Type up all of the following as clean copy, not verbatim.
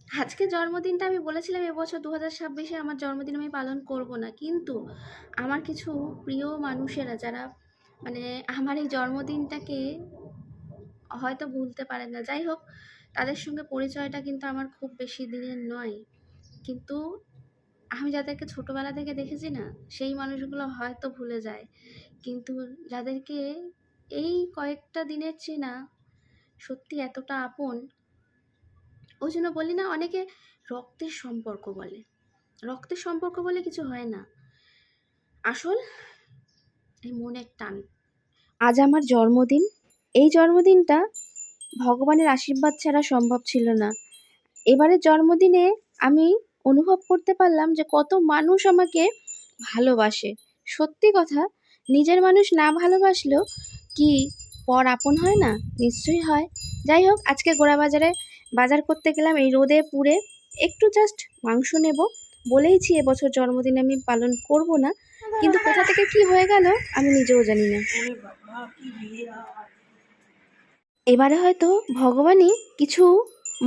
আজকে জন্মদিনটা আমি বলেছিলাম এবছর 2026-এ আমার জন্মদিন আমি পালন করব না, কিন্তু আমার কিছু প্রিয় মানুষেরা যারা মানে আমার এই জন্মদিনটাকে হয়তো ভুলতে পারেন না, যাই হোক, তাদের সঙ্গে পরিচয়টা কিন্তু আমার খুব বেশি দিনের নয়। কিন্তু আমি যাদেরকে ছোটবেলা থেকে দেখেছি না, সেই মানুষগুলো হয়তো ভুলে যায়, কিন্তু যাদেরকে এই কয়েকটা দিনের চেনা সত্যি এতটা আপন। ওই জন্য বলি না, অনেকে রক্তের সম্পর্ক বলে, রক্তের সম্পর্ক বলে কিছু হয় না, আসল এই মনের টান। আজ আমার জন্মদিন, এই জন্মদিনটা ভগবানের আশীর্বাদ ছাড়া সম্ভব ছিল না। এবারের জন্মদিনে আমি অনুভব করতে পারলাম যে কত মানুষ আমাকে ভালোবাসে। সত্যি কথা, নিজের মানুষ না ভালোবাসলেও কি পর আপন হয় না? নিশ্চয়ই হয়। যাই হোক, আজকে গোড়া বাজারে বাজার করতে গেলাম এই রোদে পুড়ে, একটু জাস্ট মাংস নেব। বলেইছি এবছর জন্মদিন আমি পালন করব না, কিন্তু কোথা থেকে কি হয়ে গেল আমি নিজেও জানি না। এবারে হয়তো ভগবানই কিছু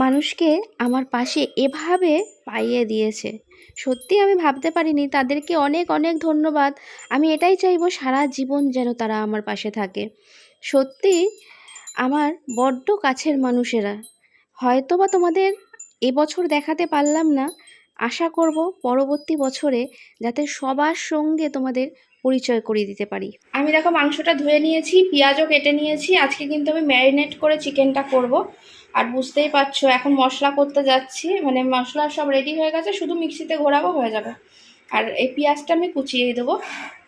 মানুষকে আমার পাশে এভাবে পাইয়ে দিয়েছে। সত্যি আমি ভাবতে পারিনি, তাদেরকে অনেক অনেক ধন্যবাদ। আমি এটাই চাইবো সারা জীবন যেন তারা আমার পাশে থাকে। সত্যি আমার বড্ড কাছের মানুষেরা। হয়তোবা তোমাদের এবছর দেখাতে পারলাম না, আশা করব পরবর্তী বছরে যাতে সবার সঙ্গে তোমাদের পরিচয় করিয়ে দিতে পারি। আমি দেখো মাংসটা ধুয়ে নিয়েছি, পেঁয়াজও কেটে নিয়েছি। আজকে কিন্তু আমি ম্যারিনেট করে চিকেনটা করব। আর বুঝতেই পারছো এখন মশলা করতে যাচ্ছি, মানে মশলা সব রেডি হয়ে গেছে, শুধু মিক্সিতে ঘোরাবো, হয়ে যাবে। আর এই পেঁয়াজটা আমি কুচিয়ে দেবো,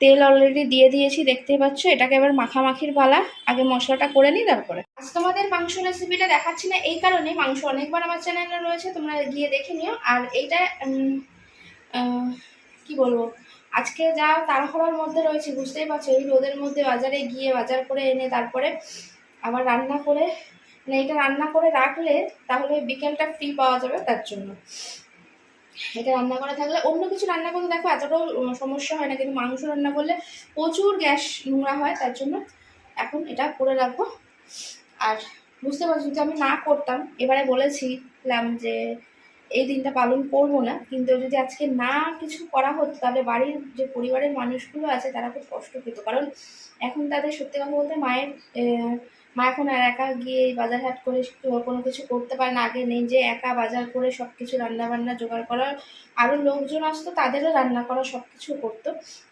তেল অলরেডি দিয়ে দিয়েছি, দেখতেই পাচ্ছ। এটাকে এবার মাখামাখির পালা, আগে মশলাটা করে নিই তারপরে। আজ তোমাদের মাংস রেসিপিটা দেখাচ্ছি না এই কারণে, মাংস অনেকবার আমার চ্যানেলে রয়েছে, তোমরা গিয়ে দেখে নিও। আর এইটা কি বলবো, আজকে যা তাড়াহুড়োর মধ্যে রয়েছে বুঝতেই পারছো, এই রোদের মধ্যে বাজারে গিয়ে বাজার করে এনে তারপরে আবার রান্না করে, মানে এটা রান্না করে রাখলে তাহলে বিকেলটা ফ্রি পাওয়া যাবে, তার জন্য এটা রান্না করা থাকলে অন্য কিছু রান্না করতে দেখো এতটাও সমস্যা হয় না, কিন্তু মাংস রান্না করলে প্রচুর গ্যাস নোংরা হয়, তার জন্য এখন এটা করে রাখবো। আর বুঝতে পারছি, যদি আমি না করতাম, এবারে বলেছিলাম যে এই দিনটা পালন করব না, কিন্তু যদি আজকে না কিছু করা হতো তাহলে বাড়ির যে পরিবারের মানুষগুলো আছে তারা খুব কষ্ট পেত। কারণ এখন তাদের সত্যি কথা বলতে মায়ের মা এখন আর একা গিয়ে বাজার হাট করে কোনো কিছু করতে পারে না। আগে নিজে একা বাজার করে সব কিছু রান্নাবান্না জোগাড় করার, আরও লোকজন আসতো তাদেরও রান্না করা সব কিছু করতো।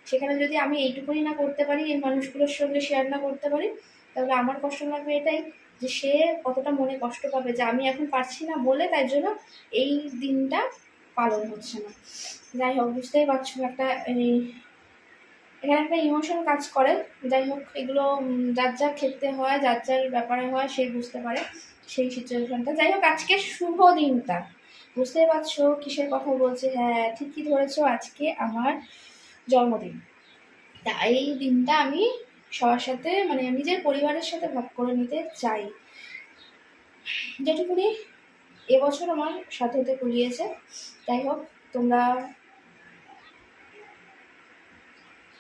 সেখানে যদি আমি এইটুকুনি না করতে পারি, এই মানুষগুলোর সঙ্গে শেয়ার না করতে পারি, তাহলে আমার কষ্ট লাগবে এটাই, যে সে কতটা মনে কষ্ট পাবে যে আমি এখন পারছি না বলে তাই জন্য এই দিনটা পালন হচ্ছে না। যাই হোক, বুঝতেই পারছো একটা এখানে একটা ইমোশন কাজ করে। যাই হোক, এগুলো যার যার ক্ষেত্রে হয়, যার যার ব্যাপারে হয়, সে বুঝতে পারে সেই সিচুয়েশনটা। যাই হোক, আজকে শুভ দিনটা, বুঝতেই পারছো কিসের কথা বলছি। হ্যাঁ, ঠিকই ধরেছো, আজকে আমার জন্মদিন। তা এই দিনটা আমি সবার সাথে, মানে নিজের পরিবারের সাথে ভাগ করে নিতে চাই, যেটুকুনি এবছর আমার সাথে হতে কুলিয়েছে। যাই হোক, তোমরা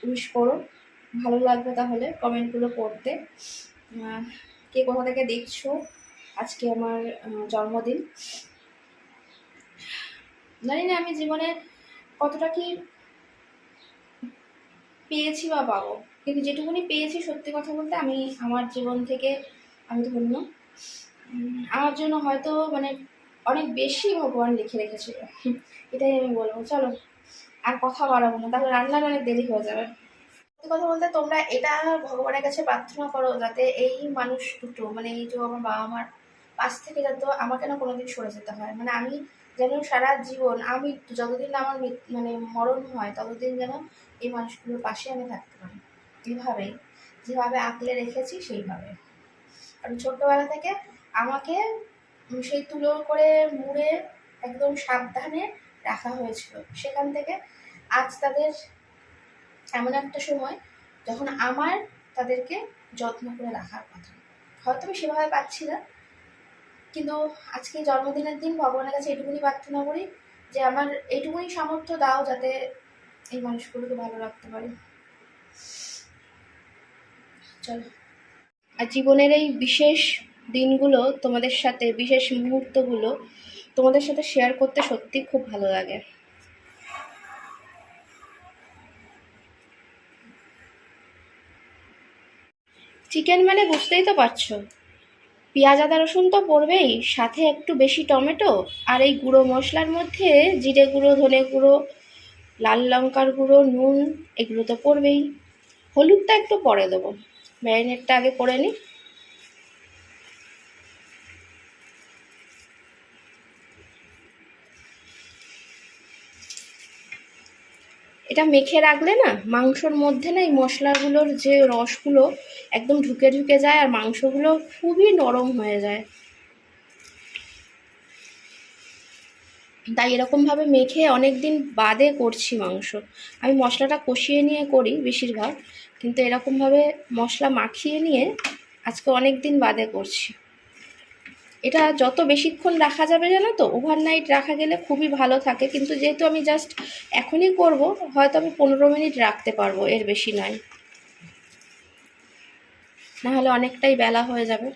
উইশ করো, ভালো লাগবে তাহলে কমেন্টগুলো পড়তে। কে কোথা থেকে দেখছো আজকে আমার জন্মদিন। জানি না আমি জীবনে কতটা কি পেয়েছি বা পাবো, কিন্তু যেটুকুনি পেয়েছি সত্যি কথা বলতে আমি আমার জীবন থেকে আমি ধন্য। আমার জন্য হয়তো মানে অনেক বেশি ভগবান লিখে রেখেছিল, এটাই আমি বলবো। চলো আর কথা বাড়াবো না, তাহলে রান্নার অনেক দেরি হয়ে যাবে। সত্যি কথা বলতে তোমরা এটা ভগবানের কাছে প্রার্থনা করো যাতে এই মানুষ দুটো, মানে এই যে আমার বাবা মার পাশ থেকে যাতে আমাকে না কোনোদিন সরে যেতে হয়, মানে আমি যেন সারা জীবন, আমি যতদিন না আমার মানে মরণ হয় ততদিন যেন এই মানুষগুলোর পাশে আমি থাকতে পারি, এইভাবেই যেভাবে আঁকলে রেখেছি সেইভাবে। কারণ ছোট্টবেলা থেকে আমাকে সেই তুলো করে মুড়ে একদম সাবধানে রাখা হয়েছিল, সেখান থেকে আজ তাদের এমন একটা সময় যখন আমার তাদেরকে যত্ন করে রাখার কথা। হয়তো আমি সেভাবে পাচ্ছি না, কিন্তু আজকে জন্মদিনের দিন ভগবানের কাছে এটুকুনি প্রার্থনা করি যে আমার এইটুকুনি সামর্থ্য দাও যাতে এই মানুষগুলোকে ভালো রাখতে পারি। চলো, আর জীবনের এই বিশেষ দিনগুলো তোমাদের সাথে, বিশেষ মুহূর্তগুলো তোমাদের সাথে শেয়ার করতে সত্যি খুব ভালো লাগে। চিকেন মানে বুঝতেই তো পারছো, পেঁয়াজ আদা রসুন তো পড়বেই, সাথে একটু বেশি টমেটো, আর এই গুঁড়ো মশলার মধ্যে জিরে গুঁড়ো, ধনে গুঁড়ো, লাল লঙ্কার গুঁড়ো, নুন, এগুলো তো পড়বেই। হলুদটা একটু পরে দেবো, ম্যারিনেটটা আগে করে নিই। এটা মেখে রাখলে না মাংসর মধ্যে না এই মশলাগুলোর যে রসগুলো একদম ঢুকে ঢুকে যায়, আর মাংসগুলো খুবই নরম হয়ে যায়। তাই এরকমভাবে মেখে অনেক দিন বাদে করছি মাংস। আমি মশলাটা কষিয়ে নিয়ে করি বেশিরভাগ, কিন্তু এরকমভাবে মশলা মাখিয়ে নিয়ে আজকে অনেক দিন বাদে করছি। এটা যত বেশিক্ষণ রাখা যাবে জানো তো, ওভারনাইট রাখা গেলে খুবই ভালো থাকে, কিন্তু যেহেতু আমি জাস্ট এখনই করব, হয়তো আমি 15 মিনিট রাখতে পারবো, এর বেশি নয়, নাহলে অনেকটাই বেলা হয়ে যাবে।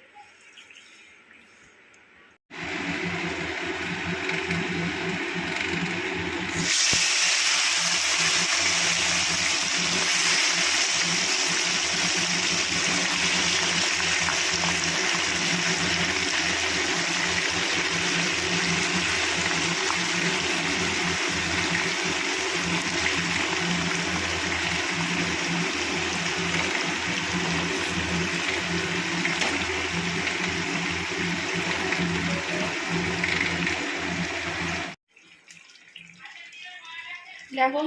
দেখো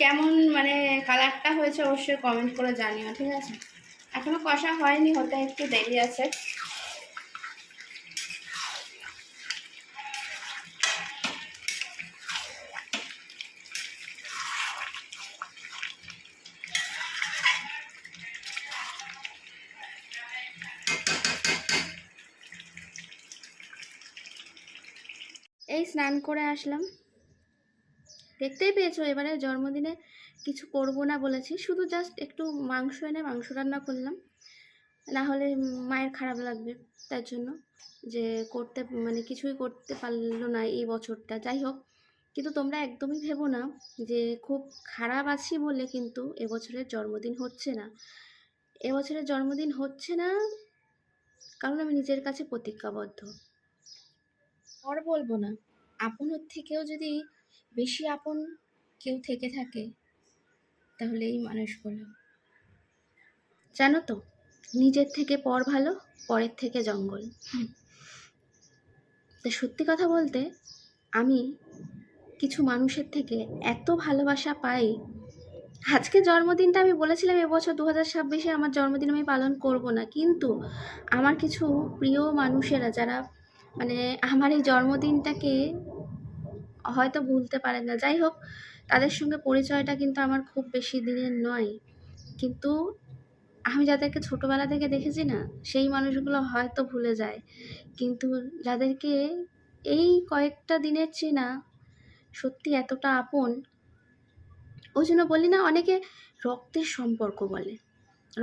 কেমন মানে কালারটা হয়েছে, অবশ্যই কমেন্ট করে জানিও, ঠিক আছে? এখনো কষা হয়নি, হতে একটু দেরি আছে। এই স্নান করে আসলাম, দেখতেই পেয়েছো এবারে জন্মদিনে কিছু করব না বলেছি, শুধু জাস্ট একটু মাংস এনে মাংস রান্না করলাম, না হলে মায়ের খারাপ লাগবে, তার জন্য যে করতে মানে কিছুই করতে পারলো না এই বছরটা। যাই হোক, কিন্তু তোমরা একদমই ভেবো না যে খুব খারাপ আছি বলে কিন্তু এবছরের জন্মদিন হচ্ছে না। এবছরের জন্মদিন হচ্ছে না কারণ আমি নিজের কাছে প্রতিজ্ঞাবদ্ধ। আর বলবো না, আপনের থেকেও যদি বেশি আপন কেউ থেকে থাকে তাহলে এই মানুষগুলো, জানো তো, নিজের থেকে পর ভালো, পরের থেকে জঙ্গল। তো সত্যি কথা বলতে আমি কিছু মানুষের থেকে এত ভালোবাসা পাই। আজকে জন্মদিনটা আমি বলেছিলাম এবছর 2026-এ আমার জন্মদিন আমি পালন করব না, কিন্তু আমার কিছু প্রিয় মানুষেরা যারা মানে আমার এই জন্মদিনটাকে হয়তো ভুলতে পারেন না, যাই হোক, তাদের সঙ্গে পরিচয়টা কিন্তু আমার খুব বেশি দিনের নয়, কিন্তু আমি যাদেরকে ছোটোবেলা থেকে দেখেছি না, সেই মানুষগুলো হয়তো ভুলে যায়, কিন্তু যাদেরকে এই কয়েকটা দিনের চেনা সত্যি এতটা আপন। ওই জন্য বলি না, অনেকে রক্তের সম্পর্ক বলে,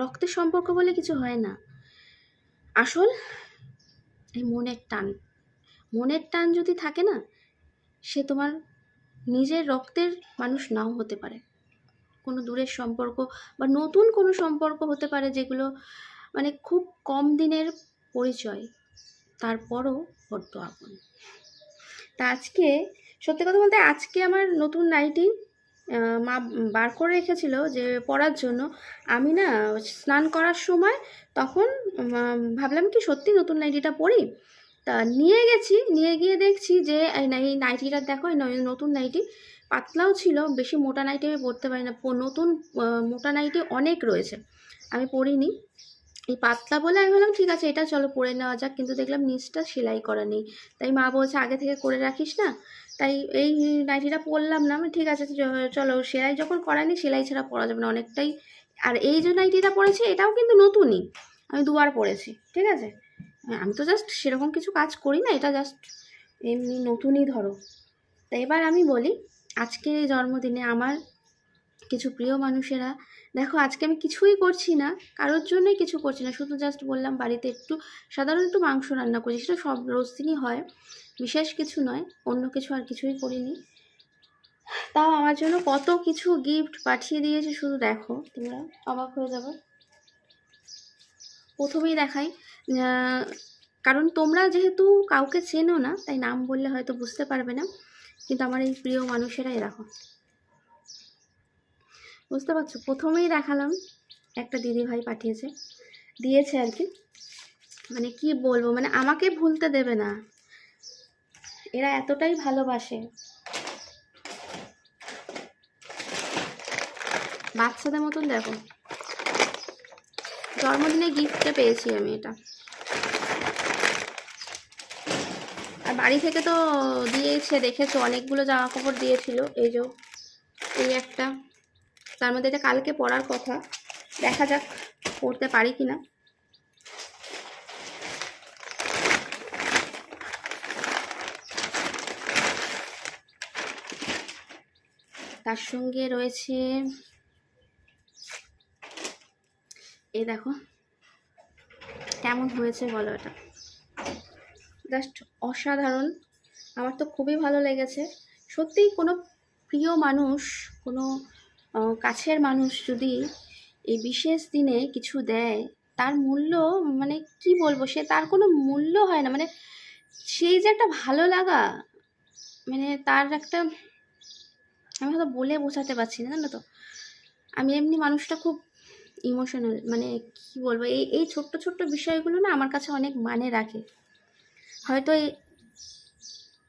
রক্তের সম্পর্ক বলে কিছু হয় না, আসল এই মনের টান। মনের টান যদি থাকে না, সে তোমার নিজের রক্তের মানুষ নাও হতে পারে, কোনো দূরের সম্পর্ক বা নতুন কোনো সম্পর্ক হতে পারে, যেগুলো মানে খুব কম দিনের পরিচয়, তারপরও বড্ড আপন। তা আজকে সত্যি কথা বলতে আজকে আমার নতুন নাইটি মা বার করে রেখেছিল যে পরার জন্য, আমি না স্নান করার সময় তখন ভাবলাম কি সত্যি নতুন নাইটিটা পরি, তা নিয়ে গেছি, নিয়ে গিয়ে দেখছি যে এই নাইটিটা দেখো, এই নতুন নাইটি পাতলাও ছিল, বেশি মোটা নাইটি আমি পরতে পারি না, নতুন মোটা নাইটি অনেক রয়েছে, আমি পরিনি, এই পাতলা বলে আমি বললাম ঠিক আছে এটা চলো পরে নেওয়া যাক, কিন্তু দেখলাম নিচটা সেলাই করা নেই, তাই মা বলছে আগে থেকে করে রাখিস না, তাই এই নাইটিটা পরলাম না। আমি ঠিক আছে চলো, সেলাই যখন করা নেই সেলাই ছাড়া পরা যাবে না অনেকটাই। আর এই যে নাইটিটা পরেছি এটাও কিন্তু নতুনই, আমি দুবার পরেছি, ঠিক আছে, আমি তো জাস্ট সেরকম কিছু কাজ করি না, এটা জাস্ট এমনি নতুনই ধরো। তো এবার আমি বলি, আজকে জন্মদিনে আমার কিছু প্রিয় মানুষেরা, দেখো আজকে আমি কিছুই করছি না, কারোর জন্যই কিছু করছি না, শুধু জাস্ট বললাম বাড়িতে একটু সাধারণ একটু মাংস রান্না করছি, সেটা সব রোজ দিনই হয়, বিশেষ কিছু নয়, অন্য কিছু আর কিছুই করিনি। তাও আমার জন্য কত কিছু গিফট পাঠিয়ে দিয়েছে, শুধু দেখো, তোমরা অবাক হয়ে যাবে। প্রথমেই দেখাই, কারণ তোমরা যেহেতু কাউকে চেনো না তাই নাম বললে হয়তো বুঝতে পারবে না, কিন্তু আমার এই প্রিয় মানুষেরাই দেখো, বুঝতে পারছো। প্রথমেই দেখালাম একটা দিদিভাই দিয়েছে আর কি, মানে কি বলবো, মানে আমাকে ভুলতে দেবে না, এরা এতটাই ভালোবাসে। বাচ্চাদের মতন দেখো, জন্মদিনে গিফটটা পেয়েছি আমি এটা, আর বাড়ি থেকে তো দিয়েছে, দেখেছো অনেকগুলো জামা কাপড় দিয়েছিল, এই যে এই একটা, তার মধ্যে এটা কালকে পরার কথা, দেখা যাক পরতে পারি কিনা। তার সঙ্গে রয়েছে এই দেখো, কেমন হয়েছে বলো, এটা জাস্ট অসাধারণ, আমার তো খুবই ভালো লেগেছে। সত্যিই কোনো প্রিয় মানুষ, কোনো কাছের মানুষ যদি এই বিশেষ দিনে কিছু দেয়, তার মূল্য, মানে কি বলবো, সে তার কোনো মূল্য হয় না, মানে সেই যে একটা ভালো লাগা, মানে তার একটা, আমি হয়তো বলে বোঝাতে পারছি না, জানো তো। আমি এমনি মানুষটা খুব ইমোশনাল, মানে কি বলবো, এই এই ছোট্ট ছোট্ট বিষয়গুলো না আমার কাছে অনেক মানে রাখে, হয়তো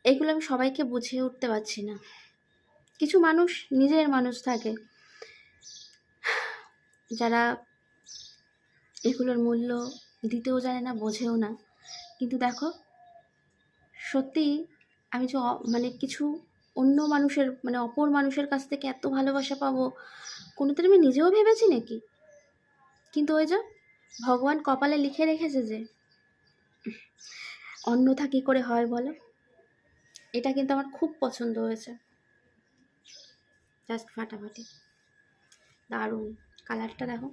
এইগুলো আমি সবাইকে বুঝিয়ে উঠতে পারছি না। কিছু মানুষ নিজের মানুষ থাকে যারা এগুলোর মূল্য দিতেও জানে না, বোঝেও না, কিন্তু দেখো সত্যি আমি যে মানে কিছু অন্য মানুষের, মানে অপর মানুষের কাছ থেকে এত ভালোবাসা পাবো কোনোদিন আমি নিজেও ভেবেছি নাকি, কিন্তু ওই যে ভগবান কপালে লিখে রেখেছে যে অন্যথা কী করে হয় বলো। এটা কিন্তু আমার খুব পছন্দ হয়েছে, জাস্ট ফাটাফাটি, দারুণ, কালারটা দেখো।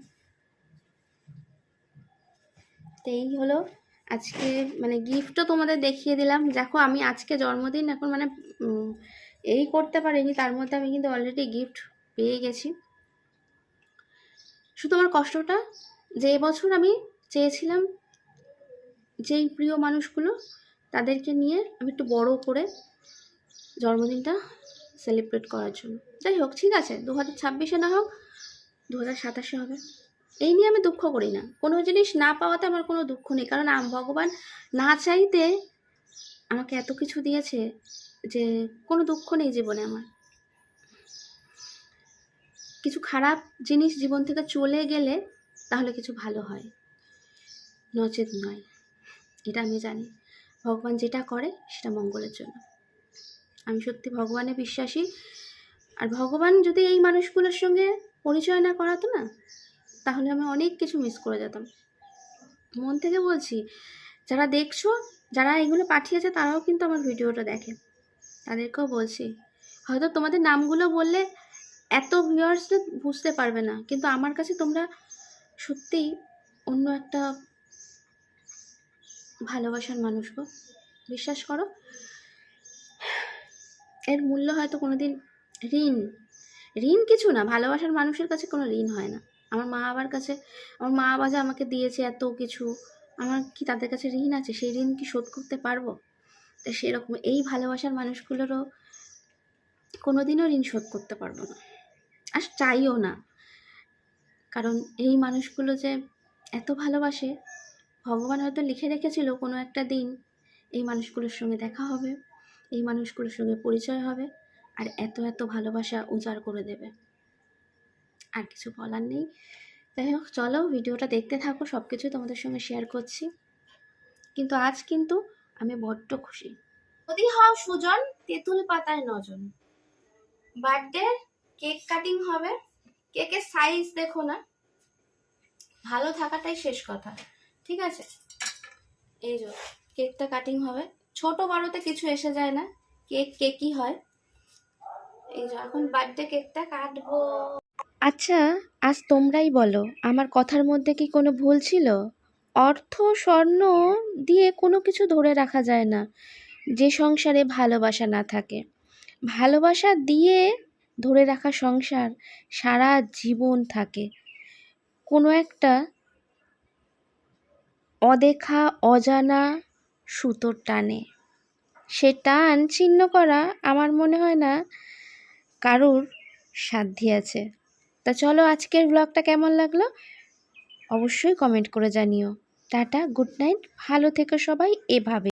তো এই হলো আজকে, মানে গিফটও তোমাদের দেখিয়ে দিলাম। দেখো আমি আজকে জন্মদিন এখন মানে এই করতে পারিনি, তার মধ্যে আমি কিন্তু অলরেডি গিফট পেয়ে গেছি। শুধু আমার কষ্টটা যে এবছর আমি চেয়েছিলাম যেই প্রিয় মানুষগুলো তাদেরকে নিয়ে আমি একটু বড় করে জন্মদিনটা সেলিব্রেট করার জন্য। যাই হোক, ঠিক আছে, 2026-এ না হোক 2027-এ হবে, এই নিয়ে আমি দুঃখ করি না। কোনো জিনিস না পাওয়াতে আমার কোনো দুঃখ নেই, কারণ ভগবান না চাইতে আমাকে এত কিছু দিয়েছে যে কোনো দুঃখ নেই জীবনে আমার। কিছু খারাপ জিনিস জীবন থেকে চলে গেলে তাহলে কিছু ভালো হয়, নচেত নয়, এটা আমি জানি। ভগবান যেটা করে সেটা মঙ্গলের জন্য, আমি সত্যি ভগবানে বিশ্বাসী। আর ভগবান যদি এই মানুষগুলোর সঙ্গে পরিচয় না করাতো না, তাহলে আমি অনেক কিছু মিস করে যেতাম, মন থেকে বলছি। যারা দেখছো, যারা এগুলো পাঠিয়েছে তারাও কিন্তু আমার ভিডিওটা দেখে, তাদেরকেও বলছি, হয়তো তোমাদের নামগুলো বললে এত ভিউয়ার্সরা বুঝতে পারবে না, কিন্তু আমার কাছে তোমরা সত্যিই অন্য একটা ভালোবাসার মানুষ গো, বিশ্বাস করো। এর মূল্য হয়তো কোনোদিন ঋণ ঋণ কিছু না, ভালোবাসার মানুষের কাছে কোনো ঋণ হয় না। আমার মা বাবার কাছে, আমার মা বাবা যে আমাকে দিয়েছে এত কিছু, আমার কি তাদের কাছে ঋণ আছে? সেই ঋণ কি শোধ করতে পারবো? তো সেরকম এই ভালোবাসার মানুষগুলোরও কোনোদিনও ঋণ শোধ করতে পারবো না, আর চাইও না, কারণ এই মানুষগুলো যে এত ভালোবাসে, ভগবান হয়তো লিখে রেখেছিল কোনো একটা দিন এই মানুষগুলোর সঙ্গে দেখা হবে, এই মানুষগুলোর সঙ্গে পরিচয় হবে, আর এত এত ভালোবাসা উজাড় করে দেবে। আর কিছু বলার নেই। যাই হোক, চলো ভিডিওটা দেখতে থাকো, সব কিছু তোমাদের সঙ্গে শেয়ার করছি। কিন্তু আজ কিন্তু আমি বড্ড খুশি। যদি হও সুজন, তেঁতুল পাতায় নজন, বার্থডে কেক কাটিং হবে, কেকের সাইজ দেখো না, ভালো থাকাটাই শেষ কথা, ঠিক আছে। এই যে কেকটা কাটিং হবে, ছোট বড়তে কিছু এসে যায় না, কেক কেকই হয়। এই যে এখন বার্থডে কেকটা কাটবো। আচ্ছা, আজ তোমরাই বলো, আমার কথার মধ্যে কি কোনো ভুল ছিল? অর্থ স্বর্ণ দিয়ে কোনো কিছু ধরে রাখা যায় না যে সংসারে ভালোবাসা না থাকে। ভালোবাসা দিয়ে ধরে রাখা সংসার সারা জীবন থাকে। কোনো একটা অদেখা অজানা সুতোর টানে। সে টান ছিন্ন করা আমার মনে হয় না কারুর সাধ্যি আছে। তা চলো, আজকের ব্লগটা কেমন লাগলো অবশ্যই কমেন্ট করে জানিও। টাটা, গুড নাইট, ভালো থেকো সবাই এভাবে।